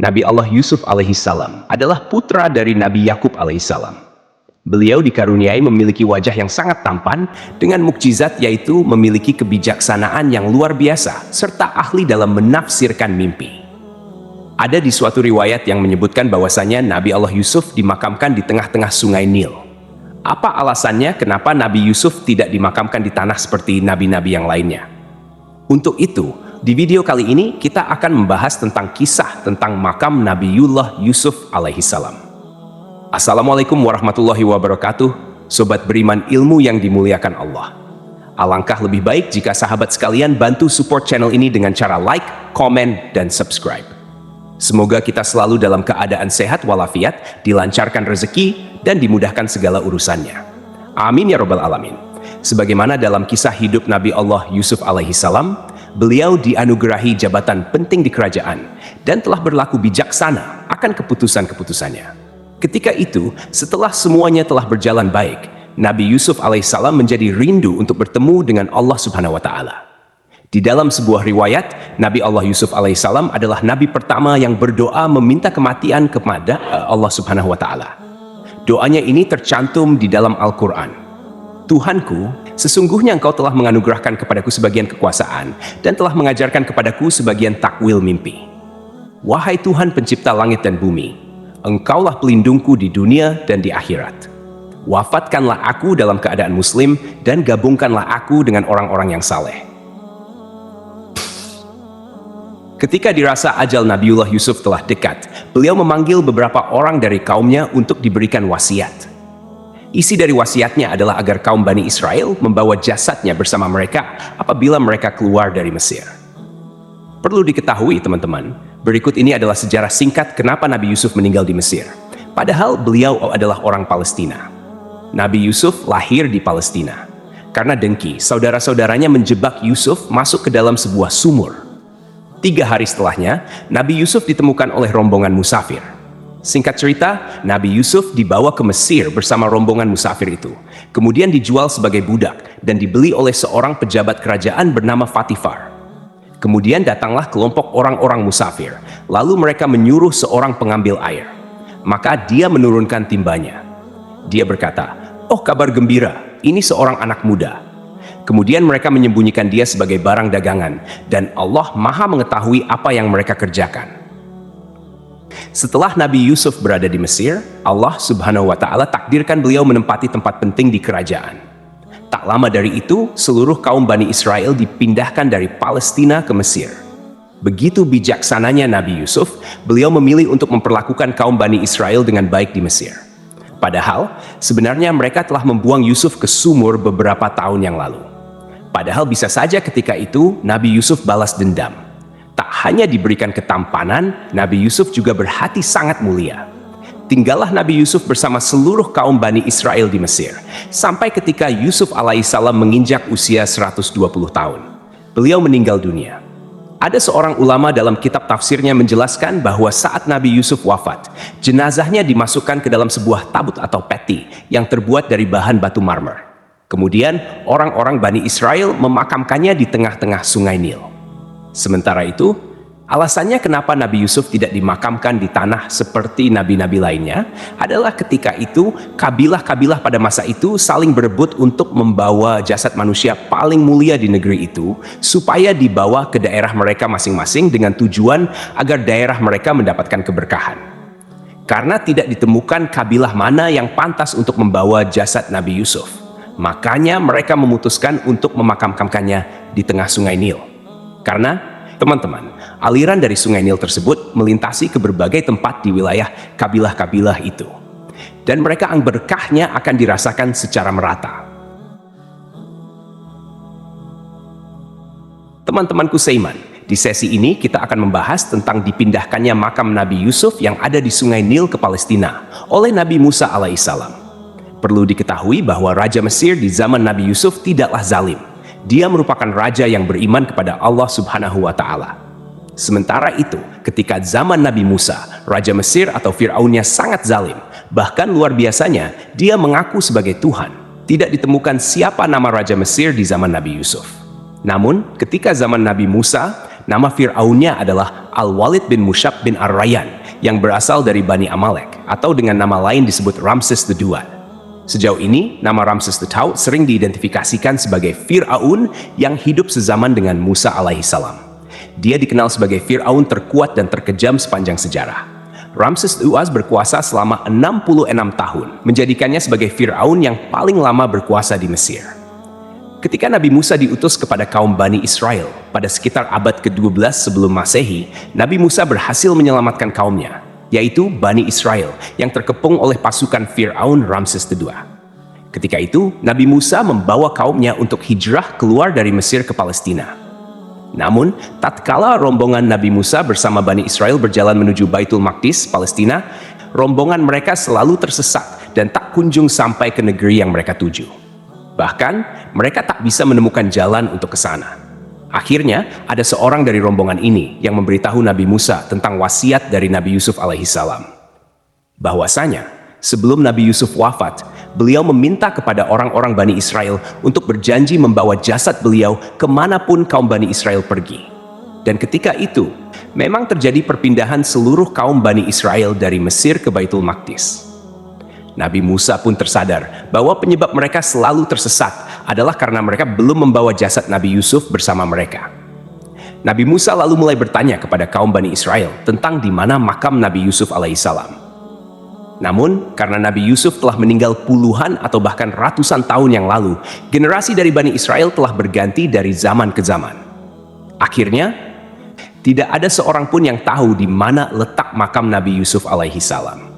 Nabi Allah Yusuf alaihissalam adalah putra dari Nabi Yakub alaihissalam. Beliau dikaruniai memiliki wajah yang sangat tampan dengan mukjizat, yaitu memiliki kebijaksanaan yang luar biasa serta ahli dalam menafsirkan mimpi. Ada di suatu riwayat yang menyebutkan bahwasanya Nabi Allah Yusuf dimakamkan di tengah-tengah sungai Nil. Apa alasannya kenapa Nabi Yusuf tidak dimakamkan di tanah seperti nabi-nabi yang lainnya? Untuk itu, di video kali ini kita akan membahas tentang kisah tentang makam Nabiullah Yusuf alaihissalam. Assalamualaikum warahmatullahi wabarakatuh, sobat beriman ilmu yang dimuliakan Allah. Alangkah lebih baik jika sahabat sekalian bantu support channel ini dengan cara like, komen, dan subscribe. Semoga kita selalu dalam keadaan sehat walafiat, dilancarkan rezeki, dan dimudahkan segala urusannya. Amin ya robbal alamin. Sebagaimana dalam kisah hidup Nabi Allah Yusuf alaihissalam, beliau dianugerahi jabatan penting di kerajaan dan telah berlaku bijaksana akan keputusan-keputusannya. Ketika itu, setelah semuanya telah berjalan baik, Nabi Yusuf alaihissalam menjadi rindu untuk bertemu dengan Allah Subhanahu wa Ta'ala. Di dalam sebuah riwayat, Nabi Allah Yusuf alaihissalam adalah nabi pertama yang berdoa meminta kematian kepada Allah Subhanahu wa Ta'ala. Doanya ini tercantum di dalam Al-Quran. Tuhanku, sesungguhnya Engkau telah menganugerahkan kepadaku sebagian kekuasaan dan telah mengajarkan kepadaku sebagian takwil mimpi. Wahai Tuhan pencipta langit dan bumi, Engkaulah pelindungku di dunia dan di akhirat. Wafatkanlah aku dalam keadaan muslim dan gabungkanlah aku dengan orang-orang yang saleh. Ketika dirasa ajal Nabiullah Yusuf telah dekat, beliau memanggil beberapa orang dari kaumnya untuk diberikan wasiat. Isi dari wasiatnya adalah agar kaum Bani Israel membawa jasadnya bersama mereka apabila mereka keluar dari Mesir. Perlu diketahui teman-teman, berikut ini adalah sejarah singkat kenapa Nabi Yusuf meninggal di Mesir. Padahal beliau adalah orang Palestina. Nabi Yusuf lahir di Palestina. Karena dengki, saudara-saudaranya menjebak Yusuf masuk ke dalam sebuah sumur. 3 hari setelahnya, Nabi Yusuf ditemukan oleh rombongan musafir. Singkat cerita, Nabi Yusuf dibawa ke Mesir bersama rombongan musafir itu. Kemudian dijual sebagai budak dan dibeli oleh seorang pejabat kerajaan bernama Fatifar. Kemudian datanglah kelompok orang-orang musafir. Lalu mereka menyuruh seorang pengambil air. Maka dia menurunkan timbanya. Dia berkata, "Oh, kabar gembira, ini seorang anak muda." Kemudian mereka menyembunyikan dia sebagai barang dagangan, dan Allah Maha mengetahui apa yang mereka kerjakan. Setelah Nabi Yusuf berada di Mesir, Allah Subhanahu wa Ta'ala takdirkan beliau menempati tempat penting di kerajaan. Tak lama dari itu, seluruh kaum Bani Israel dipindahkan dari Palestina ke Mesir. Begitu bijaksananya Nabi Yusuf, beliau memilih untuk memperlakukan kaum Bani Israel dengan baik di Mesir. Padahal, sebenarnya mereka telah membuang Yusuf ke sumur beberapa tahun yang lalu. Padahal bisa saja ketika itu Nabi Yusuf balas dendam. Tak hanya diberikan ketampanan, Nabi Yusuf juga berhati sangat mulia. Tinggallah Nabi Yusuf bersama seluruh kaum Bani Israel di Mesir, sampai ketika Yusuf alaihissalam menginjak usia 120 tahun. Beliau meninggal dunia. Ada seorang ulama dalam kitab tafsirnya menjelaskan bahwa saat Nabi Yusuf wafat, jenazahnya dimasukkan ke dalam sebuah tabut atau peti yang terbuat dari bahan batu marmer. Kemudian orang-orang Bani Israel memakamkannya di tengah-tengah sungai Nil. Sementara itu, alasannya kenapa Nabi Yusuf tidak dimakamkan di tanah seperti nabi-nabi lainnya adalah ketika itu kabilah-kabilah pada masa itu saling berebut untuk membawa jasad manusia paling mulia di negeri itu supaya dibawa ke daerah mereka masing-masing dengan tujuan agar daerah mereka mendapatkan keberkahan. Karena tidak ditemukan kabilah mana yang pantas untuk membawa jasad Nabi Yusuf, makanya mereka memutuskan untuk memakamkannya di tengah sungai Nil. Karena, teman-teman, aliran dari sungai Nil tersebut melintasi ke berbagai tempat di wilayah kabilah-kabilah itu. Dan mereka berkahnya akan dirasakan secara merata. Teman-temanku seiman, di sesi ini kita akan membahas tentang dipindahkannya makam Nabi Yusuf yang ada di sungai Nil ke Palestina oleh Nabi Musa alaihissalam. Perlu diketahui bahwa Raja Mesir di zaman Nabi Yusuf tidaklah zalim. Dia merupakan raja yang beriman kepada Allah Subhanahu wa Ta'ala. Sementara itu, ketika zaman Nabi Musa, Raja Mesir atau Fir'aunnya sangat zalim. Bahkan luar biasanya, dia mengaku sebagai Tuhan. Tidak ditemukan siapa nama Raja Mesir di zaman Nabi Yusuf. Namun, ketika zaman Nabi Musa, nama Fir'aunnya adalah Al-Walid bin Mushab bin Ar-Rayyan yang berasal dari Bani Amalek, atau dengan nama lain disebut Ramses II. Sejauh ini, nama Ramses II sering diidentifikasikan sebagai Fir'aun yang hidup sezaman dengan Musa alaihissalam. Dia dikenal sebagai Fir'aun terkuat dan terkejam sepanjang sejarah. Ramses II berkuasa selama 66 tahun, menjadikannya sebagai Fir'aun yang paling lama berkuasa di Mesir. Ketika Nabi Musa diutus kepada kaum Bani Israel pada sekitar abad ke-12 sebelum Masehi, Nabi Musa berhasil menyelamatkan kaumnya, yaitu Bani Israel yang terkepung oleh pasukan Fir'aun Ramses II. Ketika itu, Nabi Musa membawa kaumnya untuk hijrah keluar dari Mesir ke Palestina. Namun, tatkala rombongan Nabi Musa bersama Bani Israel berjalan menuju Baitul Maqdis, Palestina, rombongan mereka selalu tersesat dan tak kunjung sampai ke negeri yang mereka tuju. Bahkan, mereka tak bisa menemukan jalan untuk ke sana. Akhirnya, ada seorang dari rombongan ini yang memberitahu Nabi Musa tentang wasiat dari Nabi Yusuf alaihissalam. Bahwasanya, sebelum Nabi Yusuf wafat, beliau meminta kepada orang-orang Bani Israel untuk berjanji membawa jasad beliau kemanapun kaum Bani Israel pergi. Dan ketika itu, memang terjadi perpindahan seluruh kaum Bani Israel dari Mesir ke Baitul Maqdis. Nabi Musa pun tersadar bahwa penyebab mereka selalu tersesat adalah karena mereka belum membawa jasad Nabi Yusuf bersama mereka. Nabi Musa lalu mulai bertanya kepada kaum Bani Israel tentang di mana makam Nabi Yusuf alaihissalam. Namun, karena Nabi Yusuf telah meninggal puluhan atau bahkan ratusan tahun yang lalu, generasi dari Bani Israel telah berganti dari zaman ke zaman. Akhirnya, tidak ada seorang pun yang tahu di mana letak makam Nabi Yusuf alaihissalam.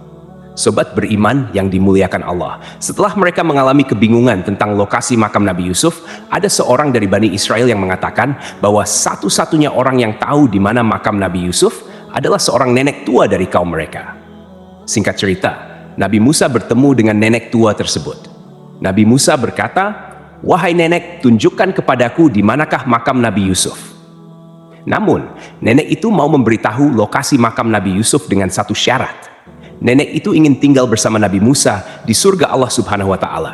Sobat beriman yang dimuliakan Allah, setelah mereka mengalami kebingungan tentang lokasi makam Nabi Yusuf, ada seorang dari Bani Israel yang mengatakan bahwa satu-satunya orang yang tahu di mana makam Nabi Yusuf adalah seorang nenek tua dari kaum mereka. Singkat cerita, Nabi Musa bertemu dengan nenek tua tersebut. Nabi Musa berkata, "Wahai nenek, tunjukkan kepadaku di manakah makam Nabi Yusuf." Namun, nenek itu mau memberitahu lokasi makam Nabi Yusuf dengan satu syarat. Nenek itu ingin tinggal bersama Nabi Musa di surga Allah Subhanahu wa Ta'ala.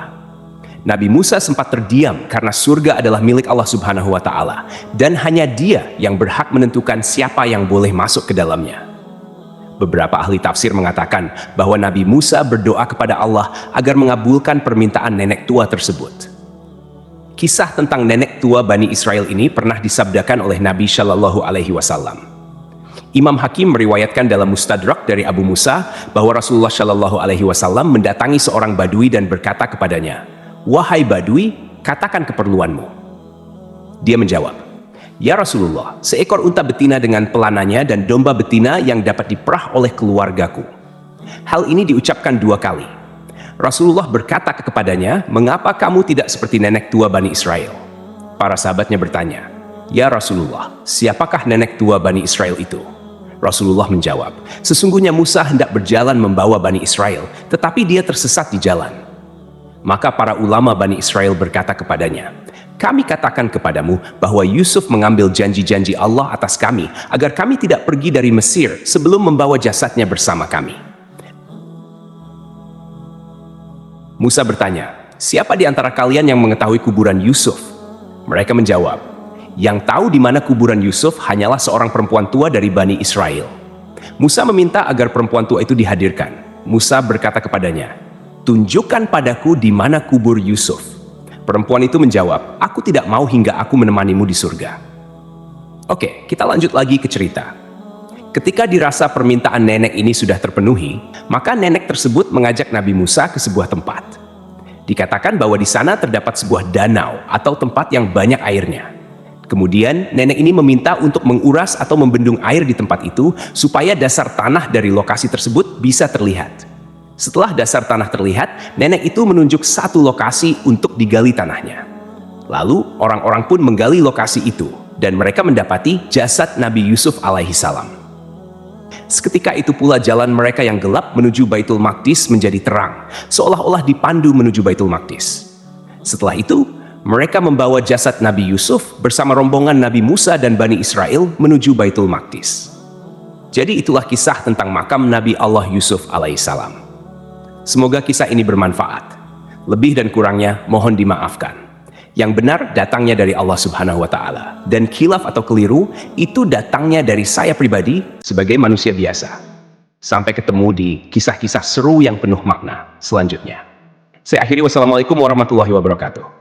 Nabi Musa sempat terdiam karena surga adalah milik Allah Subhanahu wa Ta'ala, dan hanya Dia yang berhak menentukan siapa yang boleh masuk ke dalamnya. Beberapa ahli tafsir mengatakan bahwa Nabi Musa berdoa kepada Allah agar mengabulkan permintaan nenek tua tersebut. Kisah tentang nenek tua Bani Israel ini pernah disabdakan oleh Nabi Shallallahu Alaihi Wasallam. Imam Hakim meriwayatkan dalam Mustadrak dari Abu Musa bahwa Rasulullah Shallallahu Alaihi Wasallam mendatangi seorang Badui dan berkata kepadanya, "Wahai Badui, katakan keperluanmu." Dia menjawab, "Ya Rasulullah, seekor unta betina dengan pelananya dan domba betina yang dapat diperah oleh keluargaku." Hal ini diucapkan 2 kali. Rasulullah berkata kepadanya, "Mengapa kamu tidak seperti nenek tua Bani Israel?" Para sahabatnya bertanya, "Ya Rasulullah, siapakah nenek tua Bani Israel itu?" Rasulullah menjawab, "Sesungguhnya Musa hendak berjalan membawa Bani Israel, tetapi dia tersesat di jalan." Maka para ulama Bani Israel berkata kepadanya, "Kami katakan kepadamu bahwa Yusuf mengambil janji-janji Allah atas kami agar kami tidak pergi dari Mesir sebelum membawa jasadnya bersama kami." Musa bertanya, "Siapa di antara kalian yang mengetahui kuburan Yusuf?" Mereka menjawab, "Yang tahu di mana kuburan Yusuf hanyalah seorang perempuan tua dari Bani Israel." Musa meminta agar perempuan tua itu dihadirkan. Musa berkata kepadanya, "Tunjukkan padaku di mana kubur Yusuf." Perempuan itu menjawab, "Aku tidak mau hingga aku menemanimu di surga." Oke, kita lanjut lagi ke cerita. Ketika dirasa permintaan nenek ini sudah terpenuhi, maka nenek tersebut mengajak Nabi Musa ke sebuah tempat. Dikatakan bahwa di sana terdapat sebuah danau atau tempat yang banyak airnya. Kemudian nenek ini meminta untuk menguras atau membendung air di tempat itu supaya dasar tanah dari lokasi tersebut bisa terlihat. Setelah dasar tanah terlihat, nenek itu menunjuk satu lokasi untuk digali tanahnya. Lalu orang-orang pun menggali lokasi itu dan mereka mendapati jasad Nabi Yusuf alaihissalam. Seketika itu pula jalan mereka yang gelap menuju Baitul Maqdis menjadi terang, seolah-olah dipandu menuju Baitul Maqdis. Setelah itu, mereka membawa jasad Nabi Yusuf bersama rombongan Nabi Musa dan Bani Israel menuju Baitul Maqdis. Jadi itulah kisah tentang makam Nabi Allah Yusuf alaihissalam. Semoga kisah ini bermanfaat. Lebih dan kurangnya mohon dimaafkan. Yang benar datangnya dari Allah Subhanahu wa Ta'ala, dan khilaf atau keliru itu datangnya dari saya pribadi sebagai manusia biasa. Sampai ketemu di kisah-kisah seru yang penuh makna selanjutnya. Saya akhiri, wassalamualaikum warahmatullahi wabarakatuh.